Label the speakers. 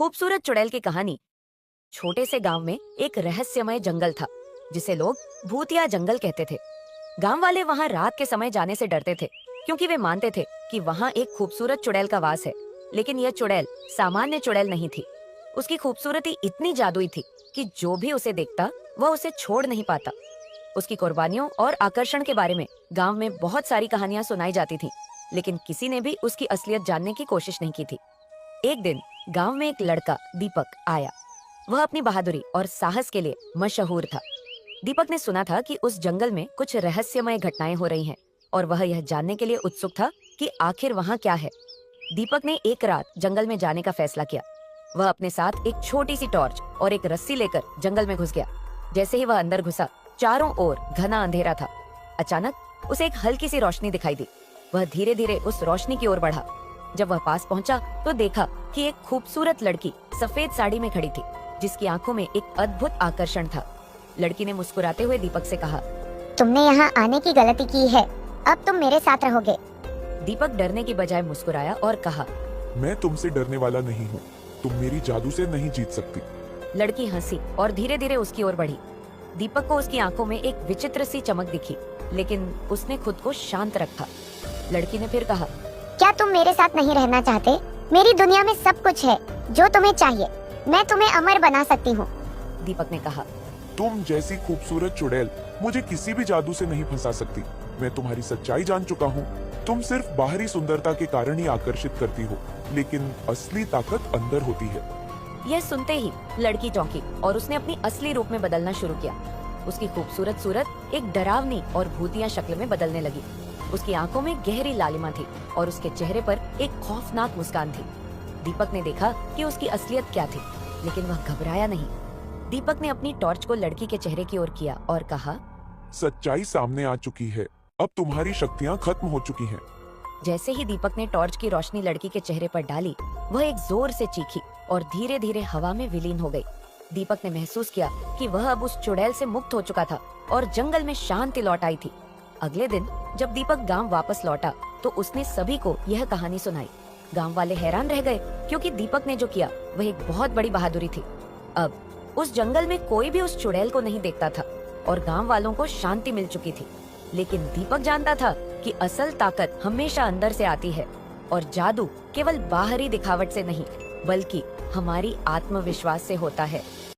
Speaker 1: खूबसूरत चुड़ैल की कहानी। छोटे से गांव में एक रहस्यमय जंगल था जिसे लोग भूतिया जंगल कहते थे। गांव वाले वहां रात के समय जाने से डरते थे क्योंकि वे मानते थे कि वहां एक खूबसूरत चुड़ैल का वास है। लेकिन यह चुड़ैल सामान्य चुड़ैल नहीं थी। उसकी खूबसूरती इतनी जादुई थी कि जो भी उसे देखता वह उसे छोड़ नहीं पाता। उसकी कुर्बानियों और आकर्षण के बारे में गांव में बहुत सारी कहानियां सुनाई जाती थीं, लेकिन किसी ने भी उसकी असलियत जानने की कोशिश नहीं की थी। एक दिन गांव में एक लड़का दीपक आया। वह अपनी बहादुरी और साहस के लिए मशहूर था। दीपक ने सुना था कि उस जंगल में कुछ रहस्यमय घटनाएं हो रही हैं और वह यह जानने के लिए उत्सुक था कि आखिर वहां क्या है। दीपक ने एक रात जंगल में जाने का फैसला किया। वह अपने साथ एक छोटी सी टॉर्च और एक रस्सी लेकर जंगल में घुस गया। जैसे ही वह अंदर घुसा, चारों ओर घना अंधेरा था। अचानक उसे एक हल्की सी रोशनी दिखाई दी। वह धीरे धीरे उस रोशनी की ओर बढ़ा। जब वह पास पहुंचा तो देखा कि एक खूबसूरत लड़की सफेद साड़ी में खड़ी थी, जिसकी आंखों में एक अद्भुत आकर्षण था। लड़की ने मुस्कुराते हुए दीपक से कहा,
Speaker 2: तुमने यहाँ आने की गलती की है, अब तुम मेरे साथ रहोगे।
Speaker 1: दीपक डरने की बजाय मुस्कुराया और कहा,
Speaker 3: मैं तुमसे डरने वाला नहीं हूँ। तुम मेरी जादू से नहीं जीत सकती।
Speaker 1: लड़की हंसी और धीरे धीरे उसकी ओर बढ़ी। दीपक को उसकी आंखों में एक विचित्र सी चमक दिखी, लेकिन उसने खुद को शांत रखा। लड़की ने फिर कहा,
Speaker 2: क्या तुम मेरे साथ नहीं रहना चाहते? मेरी दुनिया में सब कुछ है जो तुम्हें चाहिए। मैं तुम्हें अमर बना सकती हूँ।
Speaker 1: दीपक ने कहा,
Speaker 3: तुम जैसी खूबसूरत चुड़ैल मुझे किसी भी जादू से नहीं फंसा सकती। मैं तुम्हारी सच्चाई जान चुका हूँ। तुम सिर्फ बाहरी सुंदरता के कारण ही आकर्षित करती हो, लेकिन असली ताकत अंदर होती है।
Speaker 1: यह सुनते ही लड़की चौंकी और उसने अपनी असली रूप में बदलना शुरू किया। उसकी खूबसूरत सूरत एक डरावनी और भूतिया शक्ल में बदलने लगी। उसकी आंखों में गहरी लालिमा थी और उसके चेहरे पर एक खौफनाक मुस्कान थी। दीपक ने देखा कि उसकी असलियत क्या थी, लेकिन वह घबराया नहीं। दीपक ने अपनी टॉर्च को लड़की के चेहरे की ओर किया और कहा,
Speaker 3: सच्चाई सामने आ चुकी है। अब तुम्हारी शक्तियाँ खत्म हो चुकी हैं।
Speaker 1: जैसे ही दीपक ने टॉर्च की रोशनी लड़की के चेहरे पर डाली, वह एक जोर से चीखी और धीरे धीरे हवा में विलीन हो गई। दीपक ने महसूस किया कि वह अब उस चुड़ैल से मुक्त हो चुका था और जंगल में शांति लौट आई थी। अगले दिन जब दीपक गांव वापस लौटा तो उसने सभी को यह कहानी सुनाई। गांव वाले हैरान रह गए क्योंकि दीपक ने जो किया वह एक बहुत बड़ी बहादुरी थी। अब उस जंगल में कोई भी उस चुड़ैल को नहीं देखता था और गांव वालों को शांति मिल चुकी थी। लेकिन दीपक जानता था कि असल ताकत हमेशा अंदर से आती है और जादू केवल बाहरी दिखावट से नहीं, बल्कि हमारी आत्मविश्वास से होता है।